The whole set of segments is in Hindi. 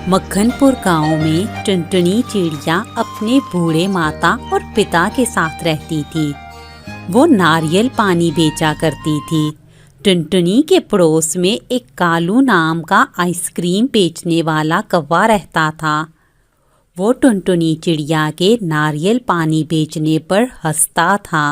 मक्खनपुर गांव में टुनटुनी चिड़िया अपने बूढ़े माता और पिता के साथ रहती थी। वो नारियल पानी बेचा करती थी। टुनटुनी के पड़ोस में एक कालू नाम का आइसक्रीम बेचने वाला कौवा रहता था। वो टुनटुनी चिड़िया के नारियल पानी बेचने पर हंसता था।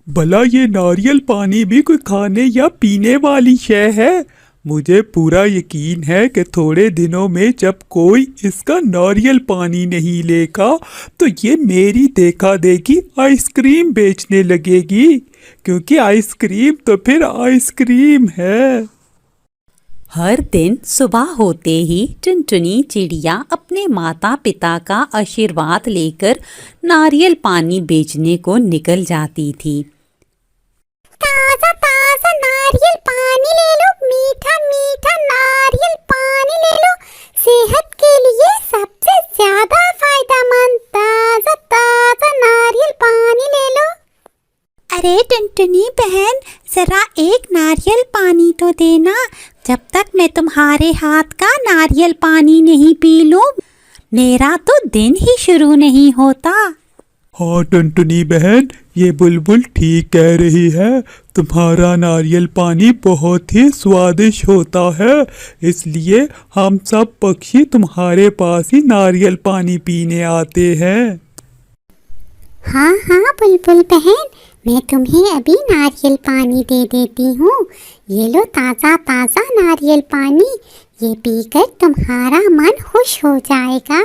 भला ये नारियल पानी भी कोई खाने या पीने वाली शय है? मुझे पूरा यकीन है कि थोड़े दिनों में जब कोई इसका नारियल पानी नहीं लेगा तो ये मेरी देखा देखी आइसक्रीम बेचने लगेगी, क्योंकि आइसक्रीम तो फिर आइसक्रीम है। हर दिन सुबह होते ही टुनटुनी चिड़िया अपने माता पिता का आशीर्वाद लेकर नारियल पानी बेचने को निकल जाती थी। ताजा ताजा नारियल पानी ले लो, मीठा मीठा नारियल पानी ले लो, सेहत के लिए सबसे ज्यादा फायदेमंद ताजा ताजा नारियल पानी ले लो। अरे टुनटुनी बहन, जरा एक नारियल पानी तो देना। जब तक मैं तुम्हारे हाथ का नारियल पानी नहीं पी लूं, मेरा तो दिन ही शुरू नहीं होता। हाँ टुनटुनी बहन, ये बुलबुल ठीक कह रही है। तुम्हारा नारियल पानी बहुत ही स्वादिष्ट होता है, इसलिए हम सब पक्षी तुम्हारे पास ही नारियल पानी पीने आते हैं। हाँ हाँ बुलबुल बहन, मैं तुम्हें अभी नारियल पानी दे देती हूँ। ये लो ताज़ा ताज़ा नारियल पानी, ये पीकर तुम्हारा मन खुश हो जाएगा।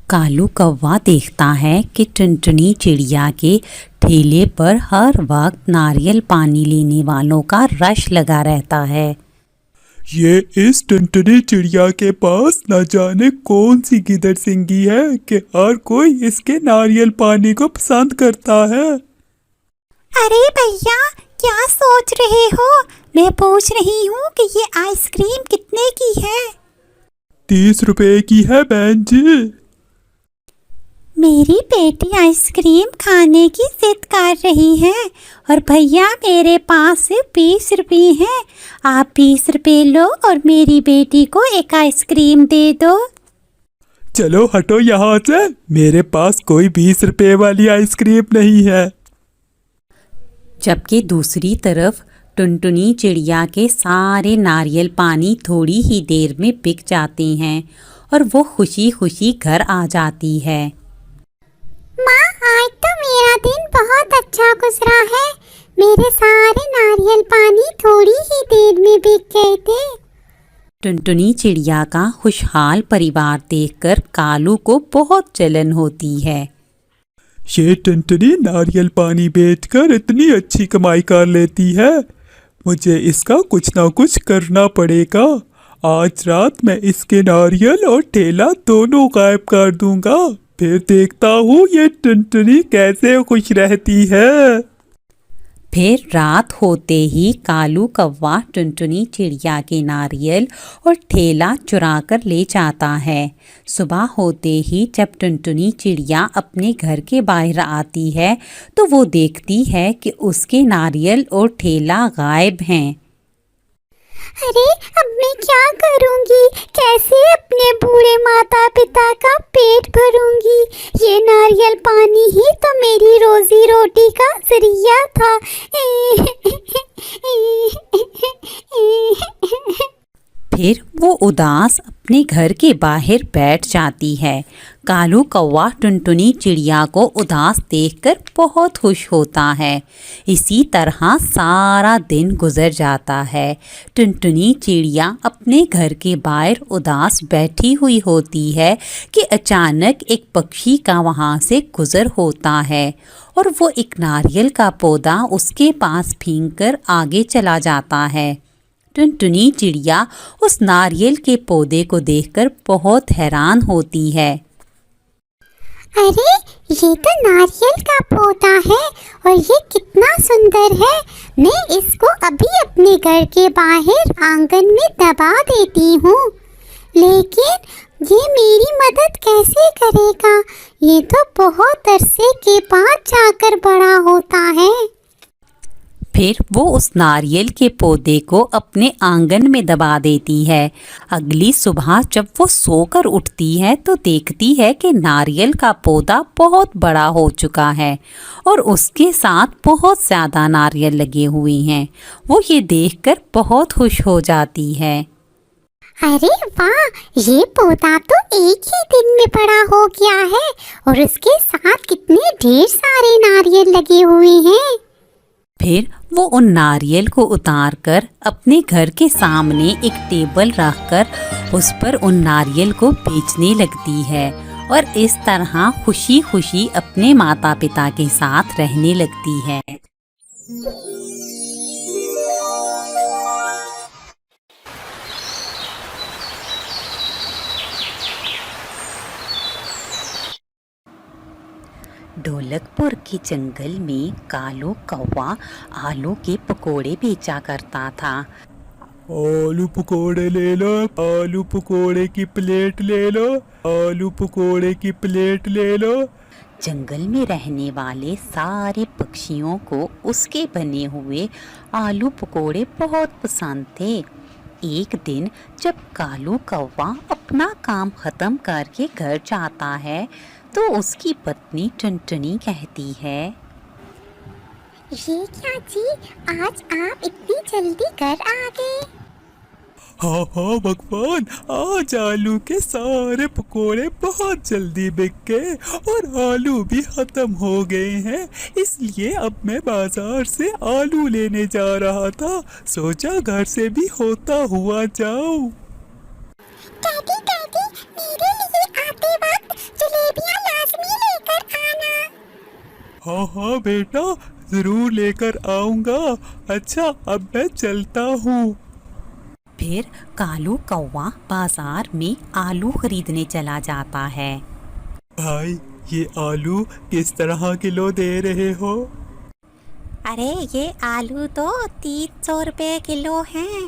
कालू कौवा देखता है कि टुनटुनी चिड़िया के ठेले पर हर वक्त नारियल पानी लेने वालों का रश लगा रहता है। ये इस टुनटुनी चिड़िया के पास न जाने कौन सी गिदड़ सिंगी है कि हर कोई इसके नारियल पानी को पसंद करता है। अरे भैया, क्या सोच रहे हो? मैं पूछ रही हूँ कि ये आइसक्रीम कितने की है? 30 रुपए की है बहन जी। मेरी बेटी आइसक्रीम खाने की जिद कर रही है और भैया मेरे पास सिर्फ 20 रुपये हैं। आप 20 रुपये लो और मेरी बेटी को एक आइसक्रीम दे दो। चलो हटो यहाँ से, मेरे पास कोई 20 रुपए वाली आइसक्रीम नहीं है। जबकि दूसरी तरफ टुनटुनी चिड़िया के सारे नारियल पानी थोड़ी ही देर में बिक जाते हैं और वो खुशी खुशी घर आ जाती है। माँ, आज तो मेरा दिन बहुत अच्छा गुजरा है। मेरे सारे नारियल पानी थोड़ी ही देर में बिक गए थे। टुनटुनी चिड़िया का खुशहाल परिवार देखकर कालू को बहुत जलन होती है। ये टुनटुनी नारियल पानी बेचकर इतनी अच्छी कमाई कर लेती है, मुझे इसका कुछ ना कुछ करना पड़ेगा। आज रात मैं इसके नारियल और ठेला दोनों गायब कर दूंगा, फिर देखता हूँ ये टुनटुनी कैसे खुश रहती है। फिर रात होते ही कालू कौवा टुनटुनी चिड़िया के नारियल और ठेला चुरा कर ले जाता है। सुबह होते ही जब टुनटुनी चिड़िया अपने घर के बाहर आती है तो वो देखती है कि उसके नारियल और ठेला गायब हैं। अरे अब मैं क्या करूँगी? कैसे अपने बूढ़े माता पिता का पेट भरूँगी? ये नारियल पानी ही तो मेरी रोजी रोटी का जरिया था। फिर वो उदास अपने घर के बाहर बैठ जाती है। कालू कौवा टुनटुनी चिड़िया को उदास देखकर बहुत खुश होता है। इसी तरह सारा दिन गुजर जाता है। टुनटुनी चिड़िया अपने घर के बाहर उदास बैठी हुई होती है कि अचानक एक पक्षी का वहाँ से गुजर होता है और वो एक नारियल का पौधा उसके पास फेंककर आगे चला जाता है। टुनटुनी चिड़िया उस नारियल के पौधे को देखकर बहुत हैरान होती है। अरे ये तो नारियल का पौधा है और ये कितना सुंदर है। मैं इसको अभी अपने घर के बाहर आंगन में दबा देती हूँ, लेकिन ये मेरी मदद कैसे करेगा? ये तो बहुत अरसे के बाद जाकर बड़ा होता है। फिर वो उस नारियल के पौधे को अपने आंगन में दबा देती है। अगली सुबह जब वो सोकर उठती है तो देखती है कि नारियल का पौधा बहुत बड़ा हो चुका है और उसके साथ बहुत ज़्यादा नारियल लगे हुए हैं। वो ये देखकर बहुत खुश हो जाती है। अरे वाह, ये पौधा तो एक ही दिन में बड़ा हो गया है और उसके साथ कितने ढेर सारे नारियल लगे हुए हैं। फिर वो उन नारियल को उतारकर अपने घर के सामने एक टेबल रखकर उस पर उन नारियल को बेचने लगती है और इस तरह खुशी खुशी अपने माता पिता के साथ रहने लगती है। ढोलकपुर के जंगल में कालू कौवा आलू के पकोड़े बेचा करता था। आलू पकोड़े ले लो, आलू पकोड़े की प्लेट ले लो, आलू पकोड़े की प्लेट ले लो। जंगल में रहने वाले सारे पक्षियों को उसके बने हुए आलू पकोड़े बहुत पसंद थे। एक दिन जब कालू कौवा अपना काम खत्म करके घर जाता है तो उसकी पत्नी टुनटुनी कहती है, ये क्या जी, आज आप इतनी जल्दी घर आ गए? हाँ हाँ भगवान, आज आलू के सारे पकोड़े बहुत जल्दी बिक गए और आलू भी खत्म हो गए हैं, इसलिए अब मैं बाजार से आलू लेने जा रहा था। सोचा घर से भी होता हुआ जाऊं। डैडी डैडी, मेरे लिए आते वक्त जलेबियां लाजमी लेकर आना। हाँ हाँ बेटा, जरूर लेकर आऊंगा। अच्छा, अब मैं चलता हूँ। फिर कालू कौवा बाजार में आलू खरीदने चला जाता है। भाई, ये आलू किस तरह किलो दे रहे हो? अरे ये आलू तो 300 रुपए किलो हैं।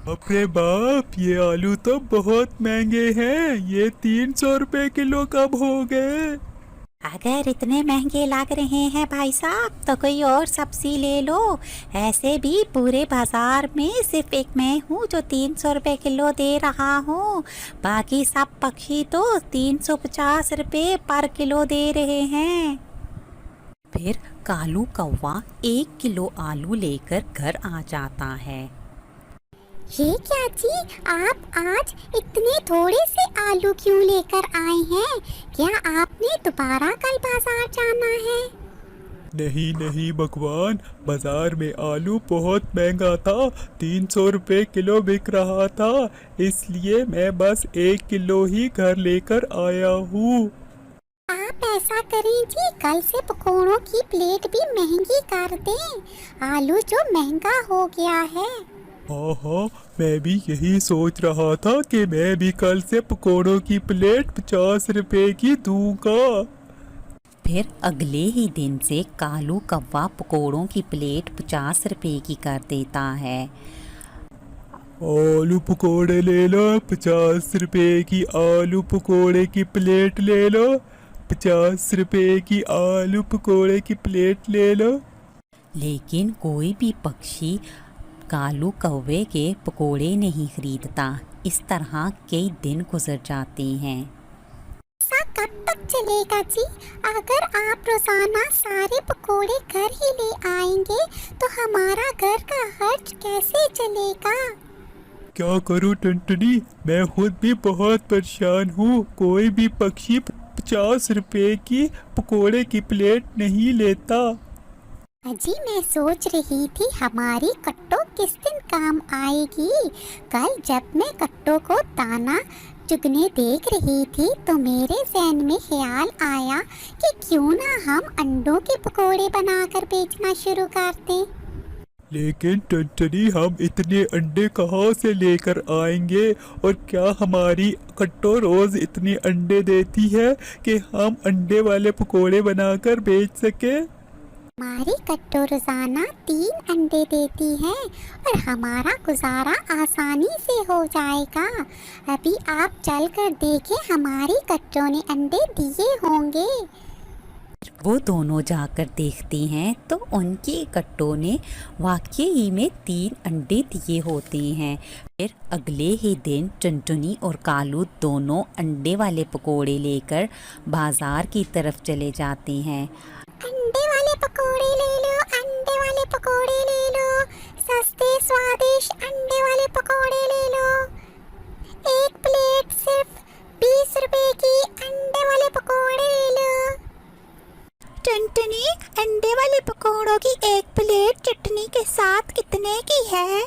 अरे बाप, ये आलू तो बहुत महंगे हैं। ये 300 रुपए किलो कब हो गए? अगर इतने महंगे लग रहे हैं भाई साहब तो कोई और सब्जी ले लो। ऐसे भी पूरे बाजार में सिर्फ एक मैं हूँ जो 300 रुपए किलो दे रहा हूँ। बाकी सब पक्षी तो 350 रुपए पर किलो दे रहे हैं। फिर कालू कौवा 1 किलो आलू लेकर घर आ जाता है। ये क्या जी, आप आज इतने थोड़े से आलू क्यों लेकर आए हैं? क्या आपने दोबारा कल बाजार जाना है? नहीं नहीं भगवान, बाजार में आलू बहुत महंगा था, 300 रुपए किलो बिक रहा था, इसलिए मैं बस 1 किलो ही घर लेकर आया हूँ। आप ऐसा करें जी, कल से पकौड़ों की प्लेट भी महंगी कर दें। आलू जो महंगा हो गया है। हाँ हाँ, मैं भी यही सोच रहा था कि मैं भी कल से पकोड़ों की प्लेट 50 रुपए की दूंगा। फिर अगले ही दिन से कालू कौवा पकोड़ों की प्लेट 50 रुपए की कर देता है। आलू पकोड़े ले लो, 50 रुपए की आलू पकोड़े की प्लेट ले लो, 50 रुपए की आलू पकोड़े की प्लेट ले लो। लेकिन कोई भी पक्षी कालू कौवे के पकोड़े नहीं खरीदता। इस तरह कई दिन गुजर जाते हैं। ऐसा कब तक चलेगा जी? अगर आप रोजाना सारे पकोड़े घर ही ले आएंगे तो हमारा घर का खर्च कैसे चलेगा? क्या करूं टुनटुनी, मैं खुद भी बहुत परेशान हूँ। कोई भी पक्षी 50 रुपए की पकोड़े की प्लेट नहीं लेता। अजी मैं सोच रही थी हमारी कट्टो किस दिन काम आएगी। कल जब मैं कट्टो को दाना चुगने देख रही थी तो मेरे ज़हन में ख्याल आया कि क्यों ना हम अंडों के पकोड़े बनाकर बेचना शुरू कर दें। लेकिन टुनटुनी, हम इतने अंडे कहाँ से लेकर आएंगे? और क्या हमारी कट्टो रोज इतने अंडे देती है कि हम अंडे वाले पकोड़े बनाकर बेच सके? हमारी कट्टो रोजाना 3 अंडे देती है और हमारा गुजारा आसानी से हो जाएगा। अभी आप चल कर देखें, हमारी कट्टो ने अंडे दिए होंगे। वो दोनों जाकर देखते हैं तो उनके कट्टों ने वाकई में 3 अंडे दिए होते हैं। फिर अगले ही दिन टुनटुनी और कालू दोनों अंडे वाले पकोड़े लेकर बाजार की तरफ चले जाते हैं। अंडे वाले पकोड़े ले लो, अंडे वाले पकोड़े ले लो, सस्ते स्वादिष्ट अंडे वाले पकोड़े ले लो। एक प्लेट सिर्फ 20 रुपए की अंडे वाले पकोड़े ले लो। टुनटुनी, अंडे वाले पकोड़ों की एक प्लेट चटनी के साथ कितने की है?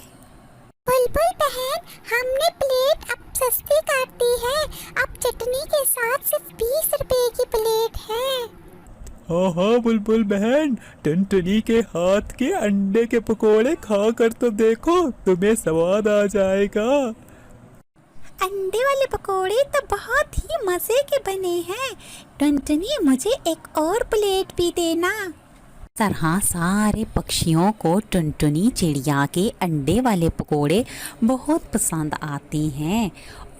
बुलबुल बहन, हमने प्लेट अब सस्ती कर दी है, अब चटनी के साथ सिर्फ 20 रुपए की प्लेट है। हाँ हाँ बुलबुल बहन, टुनटुनी के हाथ के अंडे के पकोड़े खा कर तो देखो, तुम्हें स्वाद आ जाएगा। अंडे वाले पकोड़े तो बहुत ही मजे के बने हैं। टुनटुनी, मुझे एक और प्लेट भी देना। तरह सारे पक्षियों को टुनटुनी चिड़िया के अंडे वाले पकोड़े बहुत पसंद आते हैं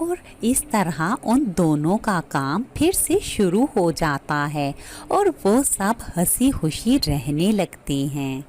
और इस तरह उन दोनों का काम फिर से शुरू हो जाता है और वो सब हंसी खुशी रहने लगते हैं।